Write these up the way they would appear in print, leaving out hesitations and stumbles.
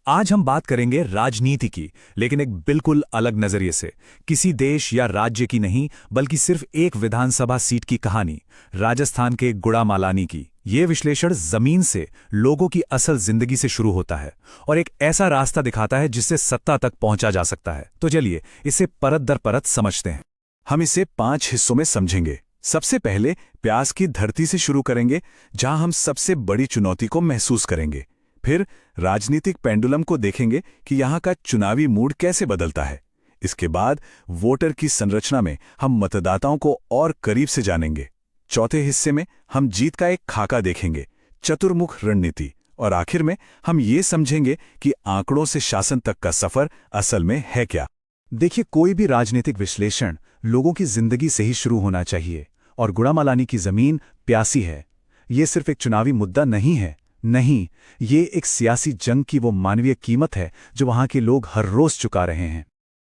आज हम बात करेंगे राजनीति की, लेकिन एक बिल्कुल अलग नजरिए से। किसी देश या राज्य की नहीं, बल्कि सिर्फ एक विधानसभा सीट की कहानी, राजस्थान के गुड़ामालानी की। ये विश्लेषण जमीन से लोगों की असल जिंदगी से शुरू होता है और एक ऐसा रास्ता दिखाता है जिससे सत्ता तक पहुंचा जा सकता है। तो चलिए इसे परत दर परत समझते हैं। हम इसे 5 हिस्सों में समझेंगे। सबसे पहले प्यास की धरती से शुरू करेंगे, जहां हम सबसे बड़ी चुनौती को महसूस करेंगे। फिर राजनीतिक पेंडुलम को देखेंगे कि यहां का चुनावी मूड कैसे बदलता है। इसके बाद वोटर की संरचना में हम मतदाताओं को और करीब से जानेंगे। चौथे हिस्से में हम जीत का एक खाका देखेंगे, चतुर्मुख रणनीति। और आखिर में हम ये समझेंगे कि आंकड़ों से शासन तक का सफर असल में है क्या। देखिए, कोई भी राजनीतिक विश्लेषण लोगों की जिंदगी से ही शुरू होना चाहिए, और गुड़ामालानी की जमीन प्यासी है। ये सिर्फ एक चुनावी मुद्दा नहीं है, नहीं, ये एक सियासी जंग की वो मानवीय कीमत है जो वहां के लोग हर रोज चुका रहे हैं।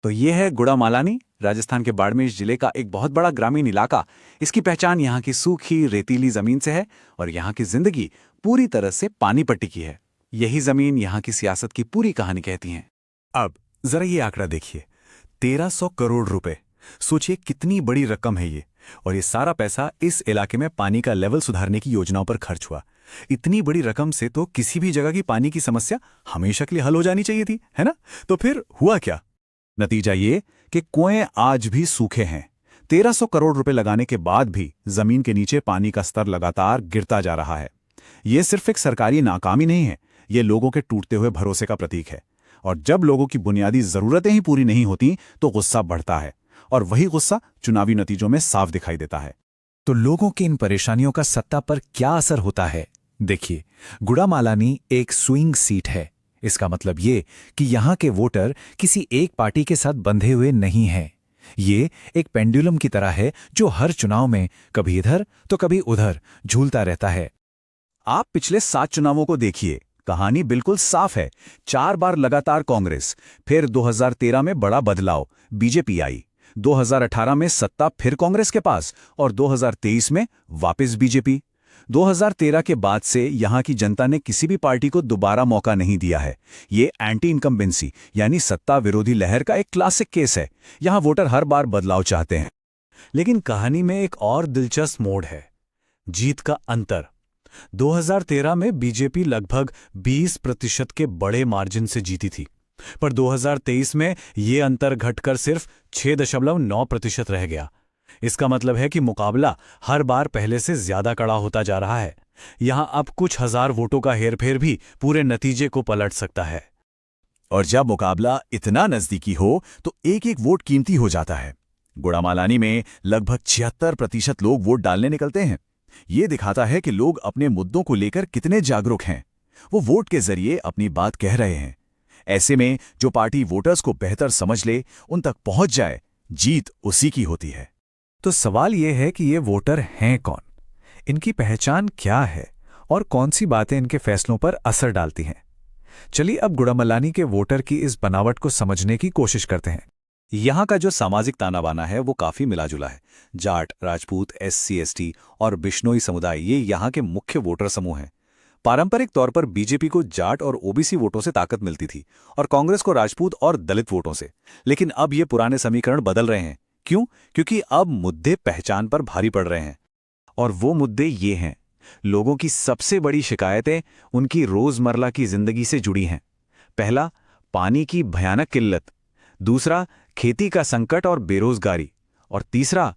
तो ये है गुड़ामालानी, राजस्थान के बाड़मेर जिले का एक बहुत बड़ा ग्रामीण इलाका। इसकी पहचान यहाँ की सूखी रेतीली जमीन से है और यहाँ की जिंदगी पूरी तरह से पानी पर टिकी है। यही जमीन यहाँ की सियासत की पूरी कहानी कहती है। अब जरा ये आंकड़ा देखिए, 1300 करोड़ रुपए। सोचिए कितनी बड़ी रकम है ये, और ये सारा पैसा इस इलाके में पानी का लेवल सुधारने की योजनाओं पर खर्च हुआ। इतनी बड़ी रकम से तो किसी भी जगह की पानी की समस्या हमेशा के लिए हल हो जानी चाहिए थी, है ना? तो फिर हुआ क्या? नतीजा ये कि कुएं आज भी सूखे हैं। 1300 करोड़ रुपए लगाने के बाद भी जमीन के नीचे पानी का स्तर लगातार गिरता जा रहा है। ये सिर्फ एक सरकारी नाकामी नहीं है, ये लोगों के टूटते हुए भरोसे का प्रतीक है। और जब लोगों की बुनियादी जरूरतें ही पूरी नहीं होती तो गुस्सा बढ़ता है, और वही गुस्सा चुनावी नतीजों में साफ दिखाई देता है। तो लोगों की इन परेशानियों का सत्ता पर क्या असर होता है? देखिए, गुड़ामालानी एक स्विंग सीट है। इसका मतलब ये कि यहां के वोटर किसी एक पार्टी के साथ बंधे हुए नहीं हैं। ये एक पेंडुलम की तरह है जो हर चुनाव में कभी इधर तो कभी उधर झूलता रहता है। आप पिछले 7 चुनावों को देखिए, कहानी बिल्कुल साफ है। 4 बार लगातार कांग्रेस, फिर 2013 में बड़ा बदलाव, बीजेपी आई। 2018 में सत्ता फिर कांग्रेस के पास, और 2023 में वापस बीजेपी। 2013 के बाद से यहां की जनता ने किसी भी पार्टी को दोबारा मौका नहीं दिया है। ये एंटी इनकम्बेंसी यानी सत्ता विरोधी लहर का एक क्लासिक केस है। यहां वोटर हर बार बदलाव चाहते हैं। लेकिन कहानी में एक और दिलचस्प मोड़ है, जीत का अंतर। 2013 में बीजेपी लगभग 20% के बड़े मार्जिन से जीती थी, पर 2023 में ये अंतर घटकर सिर्फ 6.9% रह गया। इसका मतलब है कि मुकाबला हर बार पहले से ज्यादा कड़ा होता जा रहा है। यहां अब कुछ हजार वोटों का हेरफेर भी पूरे नतीजे को पलट सकता है। और जब मुकाबला इतना नजदीकी हो तो एक एक वोट कीमती हो जाता है। गुड़ामालानी में लगभग 76% लोग वोट डालने निकलते हैं। ये दिखाता है कि लोग अपने मुद्दों को लेकर कितने जागरूक हैं। वो वोट के जरिए अपनी बात कह रहे हैं। ऐसे में जो पार्टी वोटर्स को बेहतर समझ ले, उन तक पहुंच जाए, जीत उसी की होती है। तो सवाल यह है कि ये वोटर हैं कौन, इनकी पहचान क्या है, और कौन सी बातें इनके फैसलों पर असर डालती हैं। चलिए अब गुड़ामालानी के वोटर की इस बनावट को समझने की कोशिश करते हैं। यहाँ का जो सामाजिक ताना बाना है वो काफी मिलाजुला है। जाट, राजपूत, SC, ST और बिश्नोई समुदाय ये यहाँ के मुख्य वोटर समूह हैं। पारंपरिक तौर पर बीजेपी को जाट और OBC वोटों से ताकत मिलती थी और कांग्रेस को राजपूत और दलित वोटों से। लेकिन अब ये पुराने समीकरण बदल रहे हैं। क्यों? क्योंकि अब मुद्दे पहचान पर भारी पड़ रहे हैं। और वो मुद्दे ये हैं, लोगों की सबसे बड़ी शिकायतें उनकी रोजमर्रा की जिंदगी से जुड़ी हैं। पहला, पानी की भयानक किल्लत। दूसरा, खेती का संकट और बेरोजगारी। और तीसरा,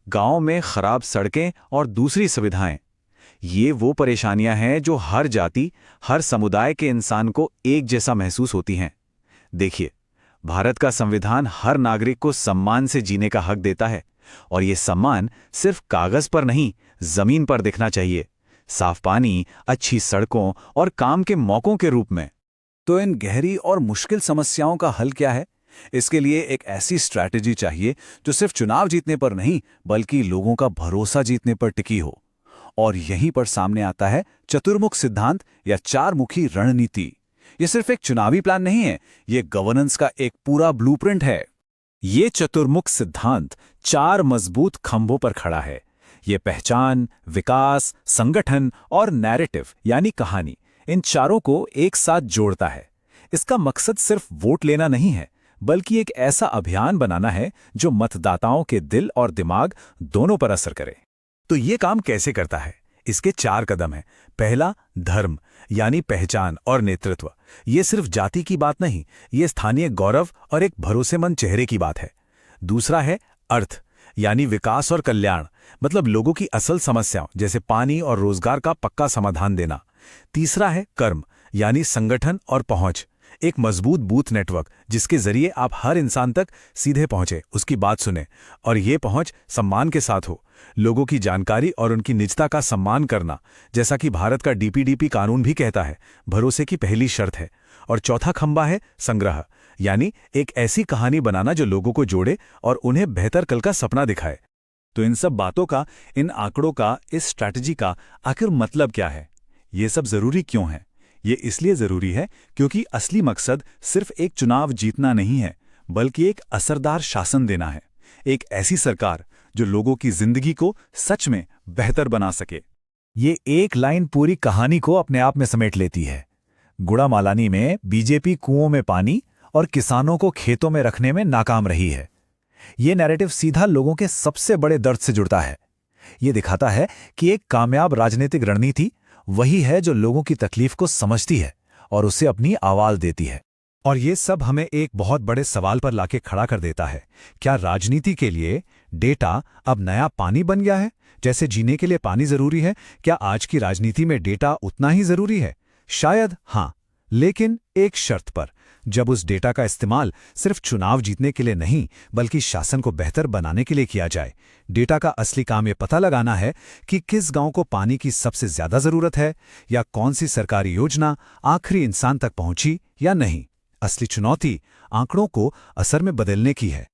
गांव में खराब सड़कें और दूसरी सुविधाएं। ये वो परेशानियां हैं जो हर जाति, हर समुदाय के इंसान को एक जैसा महसूस होती हैं। देखिए, भारत का संविधान हर नागरिक को सम्मान से जीने का हक देता है, और ये सम्मान सिर्फ कागज पर नहीं, जमीन पर दिखना चाहिए। साफ पानी, अच्छी सड़कों और काम के मौकों के रूप में। तो इन गहरी और मुश्किल समस्याओं का हल क्या है? इसके लिए एक ऐसी स्ट्रैटेजी चाहिए जो सिर्फ चुनाव जीतने पर नहीं, बल्कि लोगों का भरोसा जीतने पर टिकी हो। और यहीं पर सामने आता है चतुर्मुख सिद्धांत या 4-मुखी रणनीति। ये सिर्फ एक चुनावी प्लान नहीं है, ये गवर्नेंस का एक पूरा ब्लूप्रिंट है। ये चतुर्मुख सिद्धांत 4 मजबूत खंभों पर खड़ा है। ये पहचान, विकास, संगठन और नैरेटिव यानी कहानी, इन चारों को एक साथ जोड़ता है। इसका मकसद सिर्फ वोट लेना नहीं है, बल्कि एक ऐसा अभियान बनाना है जो मतदाताओं के दिल और दिमाग दोनों पर असर करे। तो ये काम कैसे करता है? इसके 4 कदम हैं। पहला, धर्म यानी पहचान और नेतृत्व। ये सिर्फ जाति की बात नहीं, ये स्थानीय गौरव और एक भरोसेमंद चेहरे की बात है। दूसरा है अर्थ यानी विकास और कल्याण, मतलब लोगों की असल समस्याओं जैसे पानी और रोजगार का पक्का समाधान देना। तीसरा है कर्म यानी संगठन और पहुंच, एक मजबूत बूथ नेटवर्क जिसके जरिए आप हर इंसान तक सीधे पहुंचे, उसकी बात सुने, और ये पहुंच सम्मान के साथ हो। लोगों की जानकारी और उनकी निजता का सम्मान करना, जैसा कि भारत का डीपीडीपी कानून भी कहता है, भरोसे की पहली शर्त है। और चौथा खंबा है संग्रह, यानी एक ऐसी कहानी बनाना जो लोगों को जोड़े और उन्हें बेहतर कल का सपना दिखाए। तो इन सब बातों का, इन आंकड़ों का, इस स्ट्रैटेजी का आखिर मतलब क्या है? ये सब जरूरी क्यों है? ये इसलिए जरूरी है क्योंकि असली मकसद सिर्फ एक चुनाव जीतना नहीं है, बल्कि एक असरदार शासन देना है। एक ऐसी सरकार जो लोगों की जिंदगी को सच में बेहतर बना सके। ये एक लाइन पूरी कहानी को अपने आप में समेट लेती है। गुड़ामालानी में बीजेपी कुओं में पानी और किसानों को खेतों में रखने में नाकाम रही है। ये नैरेटिव सीधा लोगों के सबसे बड़े दर्द से जुड़ता है। ये दिखाता है कि एक कामयाब राजनीतिक रणनीति वही है जो लोगों की तकलीफ को समझती है और उसे अपनी आवाज देती है। और ये सब हमें एक बहुत बड़े सवाल पर लाके खड़ा कर देता है। क्या राजनीति के लिए डेटा अब नया पानी बन गया है? जैसे जीने के लिए पानी जरूरी है, क्या आज की राजनीति में डेटा उतना ही जरूरी है? शायद हाँ, लेकिन एक शर्त पर, जब उस डेटा का इस्तेमाल सिर्फ चुनाव जीतने के लिए नहीं बल्कि शासन को बेहतर बनाने के लिए किया जाए। डेटा का असली काम ये पता लगाना है कि किस गांव को पानी की सबसे ज्यादा जरूरत है, या कौन सी सरकारी योजना आखिरी इंसान तक पहुंची या नहीं। असली चुनौती आंकड़ों को असर में बदलने की है।